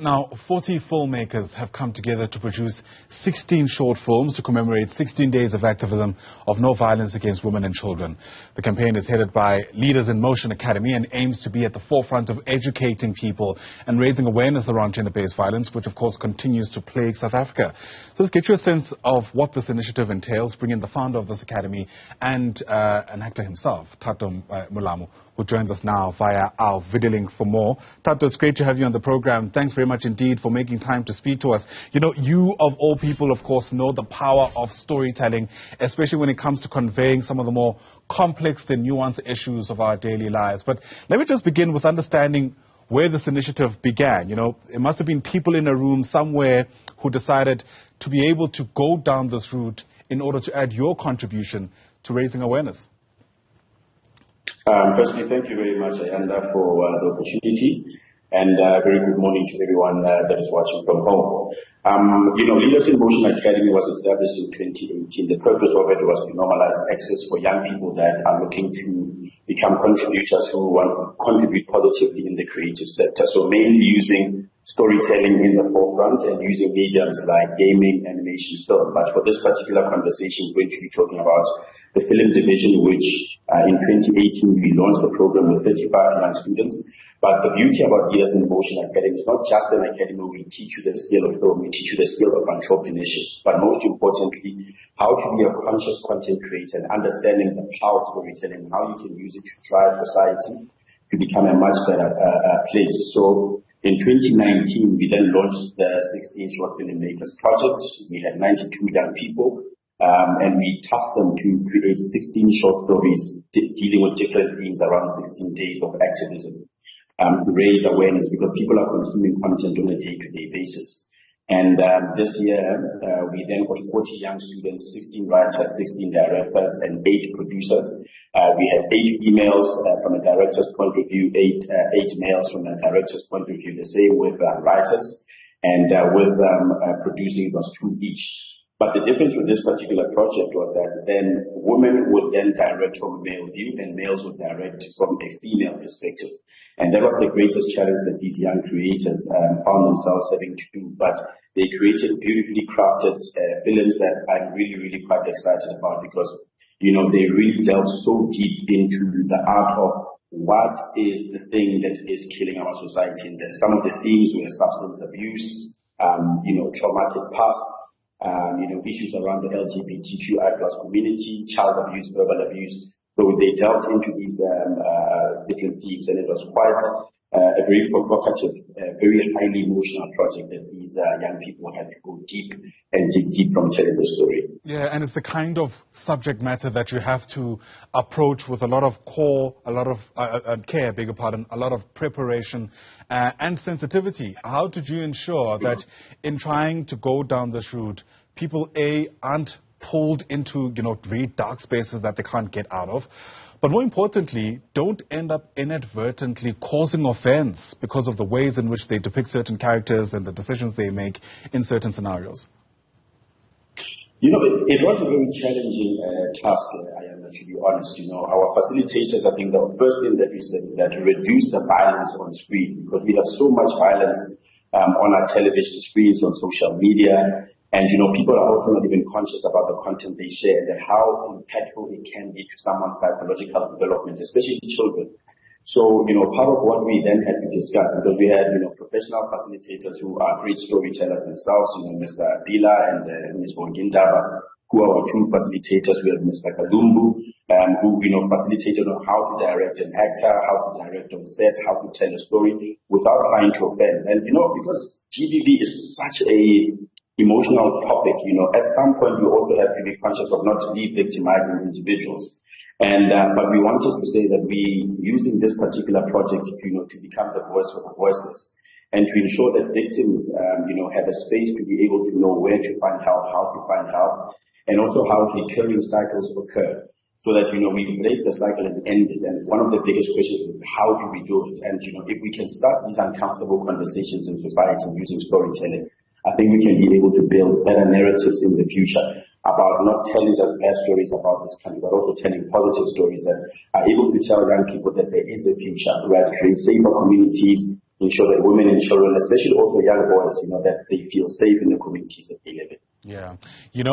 Now, 40 filmmakers have come together to produce 16 short films to commemorate 16 days of activism of no violence against women and children. The campaign is headed by Leaders in Motion Academy and aims to be at the forefront of educating people and raising awareness around gender-based violence, which of course continues to plague South Africa. So let's get you a sense of what this initiative entails, bring in the founder of this academy and an actor himself, Thato Molamu, who joins us now via our video link for more. Thato, it's great to have you on the program. Thanks very much indeed for making time to speak to us. You know, you of all people, of course, know the power of storytelling, especially when it comes to conveying some of the more complex and nuanced issues of our daily lives. But let me just begin with understanding where this initiative began. You know, it must have been people in a room somewhere who decided to be able to go down this route in order to add your contribution to raising awareness. Firstly, thank you very much, Ayanda, for the opportunity, and very good morning to everyone that is watching from home. Leaders in Motion Academy was established in 2018. The purpose of it was to normalize access for young people that are looking to become contributors who want to contribute positively in the creative sector. So mainly using storytelling in the forefront and using mediums like gaming, animation, film. But for this particular conversation, we're going to be talking about the film division, which in 2018 we launched the program with 35 young students. But the beauty about Leaders in Motion Academy is not just an academy where we teach you the skill of film, we teach you the skill of entrepreneurship, but most importantly, how to be a conscious content creator and understanding the power of storytelling and how you can use it to drive society to become a much better place. So in 2019, we then launched the 16 Short Filmmakers Project. We had 92 young people, and we tasked them to create 16 short stories dealing with different themes around 16 days of activism. To raise awareness because people are consuming content on a day-to-day basis. And this year, we then got 40 young students, 16 writers, 16 directors, and 8 producers. We had 8 females from a director's point of view, 8 males from a director's point of view, the same with writers, and with producing was 2 each. But the difference with this particular project was that then women would then direct from a male view and males would direct from a female perspective. And that was the greatest challenge that these young creators found themselves having to do. But they created beautifully crafted films that I'm really, really quite excited about because, you know, they really delved so deep into the art of what is the thing that is killing our society. And some of the themes were substance abuse, traumatic past, issues around the LGBTQI+ community, child abuse, verbal abuse. So they delved into these different themes, and it was quite a very provocative, very highly emotional project that these young people had to go deep and dig deep from telling the story. Yeah, and it's the kind of subject matter that you have to approach with a lot of care, a lot of preparation and sensitivity. How did you ensure that in trying to go down this route, people, aren't pulled into, very dark spaces that they can't get out of, but more importantly, don't end up inadvertently causing offense because of the ways in which they depict certain characters and the decisions they make in certain scenarios? It was a very challenging task, to be honest. Our facilitators, I think the first thing that we said is that to reduce the violence on screen, because we have so much violence on our television screens, on social media. And, people are also not even conscious about the content they share and how impactful it can be to someone's psychological development, especially children. So, part of what we then had to discuss, because we had, professional facilitators who are great storytellers themselves, Mr. Bila and Ms. Bongindaba, who are our 2 facilitators. We have Mr. Kalumbu, who, facilitated on how to direct an actor, how to direct on set, how to tell a story without trying to offend. And, because GBV is such a emotional topic, at some point you also have to be conscious of not victimizing individuals. And but we wanted to say that we using this particular project, to become the voice for the voiceless, and to ensure that victims, have a space to be able to know where to find help, how to find help, and also how recurring cycles occur, so that we break the cycle and end it. And one of the biggest questions is how do we do it? And if we can start these uncomfortable conversations in society using storytelling, I think we can be able to build better narratives in the future about not telling just bad stories about this country, but also telling positive stories that are able to tell young people that there is a future, right? Create safer communities, ensure that women and children, especially also young boys, that they feel safe in the communities that they live in. Yeah.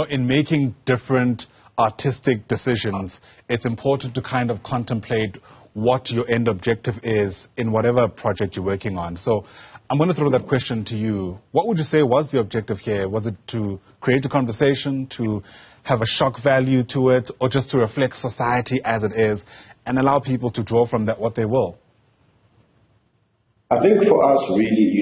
In making different artistic decisions, it's important to kind of contemplate what your end objective is in whatever project you're working on. So I'm going to throw that question to you. What would you say was the objective here? Was it to create a conversation, to have a shock value to it, or just to reflect society as it is and allow people to draw from that what they will? I think for us, really,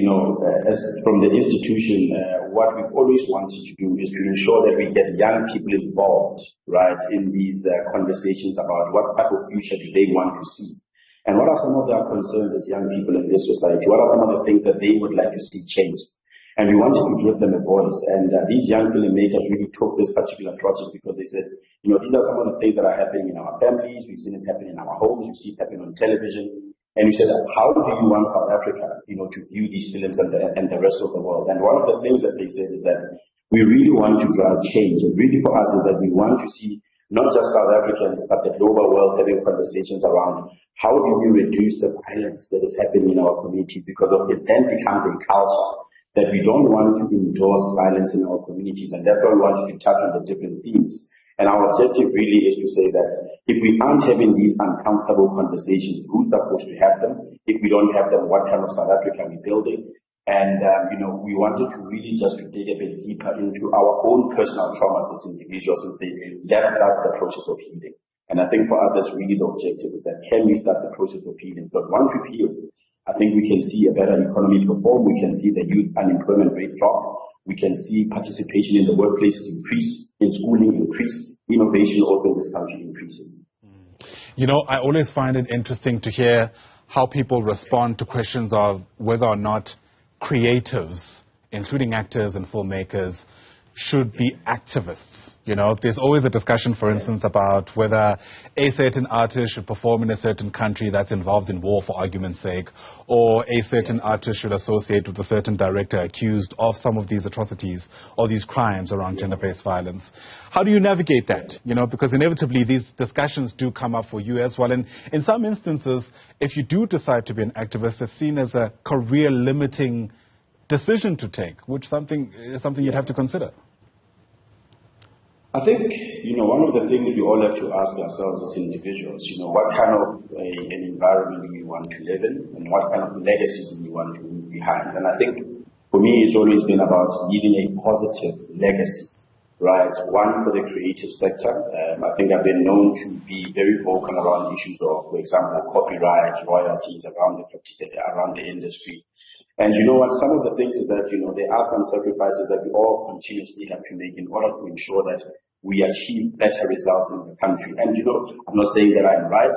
as from the institution, what we've always wanted to do is to ensure that we get young people involved, right, in these conversations about what type of future do they want to see. And what are some of their concerns as young people in this society? What are some of the things that they would like to see changed? And we wanted to give them a voice. And these young filmmakers really took this particular project because they said, these are some of the things that are happening in our families. We've seen it happen in our homes. We see it happen on television. And we said, how do you want South Africa, to view these films and the rest of the world? And one of the things that they said is that we really want to drive change. And really for us is that we want to see not just South Africans, but the global world having conversations around how do we reduce the violence that is happening in our communities, because of it then becomes a culture that we don't want to endorse violence in our communities, and therefore we wanted to touch on the different themes. And our objective really is to say that if we aren't having these uncomfortable conversations, who's supposed to have them? If we don't have them, what kind of South Africa are we building? And, we wanted to really just to dig a bit deeper into our own personal traumas as individuals and say, that's the process of healing. And I think for us, that's really the objective, is that can we start the process of healing? Because once we heal, I think we can see a better economy perform, we can see the youth unemployment rate drop, we can see participation in the workplaces increase, in schooling increase, innovation also in this country increases. I always find it interesting to hear how people respond to questions of whether or not creatives, including actors and filmmakers, should be activists. There's always a discussion, for instance, about whether a certain artist should perform in a certain country that's involved in war, for argument's sake, or a certain artist should associate with a certain director accused of some of these atrocities or these crimes around gender-based violence. How do you navigate that? Because inevitably these discussions do come up for you as well. And in some instances, if you do decide to be an activist, it's seen as a career-limiting decision to take, which is something you'd have to consider. I think, one of the things we all have to ask ourselves as individuals, what kind of an environment do we want to live in, and what kind of legacy do we want to leave behind? And I think, for me, it's always been about leaving a positive legacy, right? One, for the creative sector. I think I've been known to be very vocal around issues of, for example, copyright, royalties around the industry. And some of the things is that, there are some sacrifices that we all continuously have to make in order to ensure that we achieve better results in the country. And, I'm not saying that I'm right,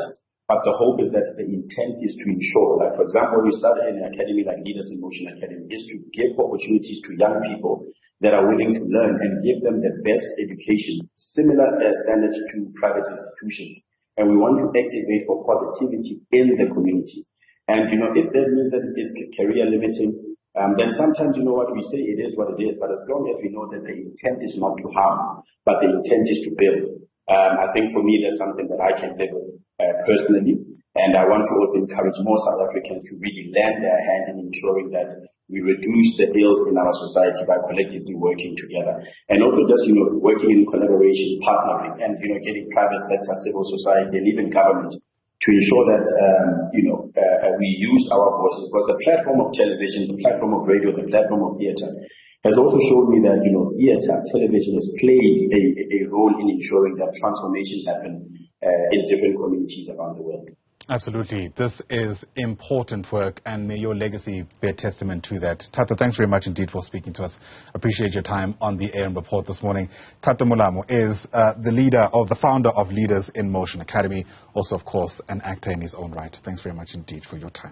but the hope is that the intent is to ensure, like, for example, when we started in an academy like Leaders in Motion Academy, is to give opportunities to young people that are willing to learn and give them the best education, similar standards to private institutions. And we want to activate for positivity in the community. And, if that means that it's career limiting, then sometimes, what we say, it is what it is. But as long as we know that the intent is not to harm, but the intent is to build, I think for me, that's something that I can live with personally. And I want to also encourage more South Africans to really lend their hand in ensuring that we reduce the ills in our society by collectively working together. And also just, working in collaboration, partnering, and, getting private sector, civil society, and even government to ensure that, we use our voices, because the platform of television, the platform of radio, the platform of theatre has also shown me that, theatre, television has played a role in ensuring that transformation happen in different communities around the world. Absolutely. This is important work, and may your legacy bear testament to that. Thato, thanks very much indeed for speaking to us. Appreciate your time on the AM Report this morning. Thato Molamu is the founder of Leaders in Motion Academy, also, of course, an actor in his own right. Thanks very much indeed for your time.